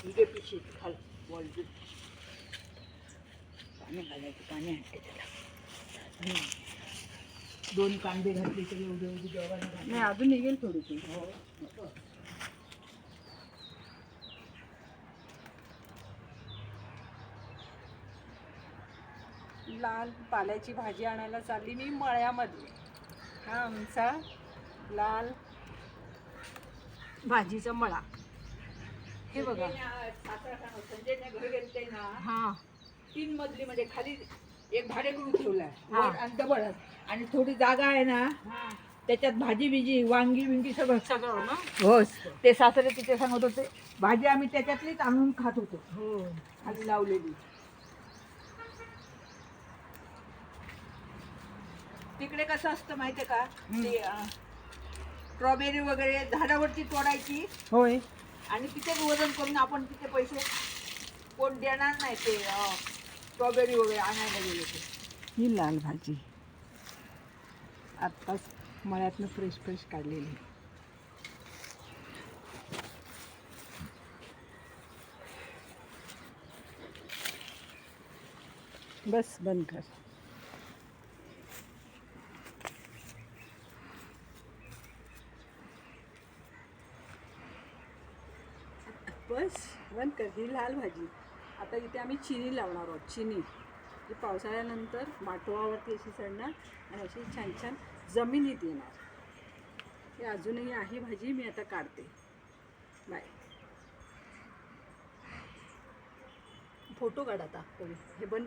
इथे पिशी खाल वॉलची पाणी घालायचं, पाणी आणते त्याला. 2 कांदे घातले तरी एवढे एवढी जेवण नाही अजून निघेल थोडीशी. हो. लाल पाल्याची भाजी आणायला चालली मी मळ्यामध्ये. हा आमचा लाल भाजीचा मळा. हे बघा संजयने घर गेलते ना, हा 3 मजली म्हणजे खाली एक भाडेकरू ठेवलाय हा. वर आणि डबल आणि थोडी जागा आहे ना, त्याच्यात भाजी बिजी वांगी बिंगी सगळं. सगळं ना. हो, ते सासरे तिथे सांगत होते भाजी आम्ही त्याच्यातलीच आणून खात होतो हो खाली लावलेली. तिकडे कसं असतं माहितीये का, ते स्ट्रॉबेरी वगैरे झाडावरती तोडायची होय. आणि तिथेच वजन करून आपण तिथे पैसे कोण देणार नाही. ते स्ट्रॉबेरी वगैरे आणायला गेले ते. ही लाल भाजी आत्ताच मळ्यातनं फ्रेश फ्रेश काढलेली. बस बंद कर. बस बंद कर. ही लाल भाजी. आता इथे आम्ही चिनी लावणार आहोत. चिनी ही पावसाळ्यानंतर माटोळावरती अशी चढणार आणि अशी छान छान जमिनीत येणार. ही अजूनही आहे भाजी. मी आता काढते. बाय. फोटो काढ आता. हे बंद.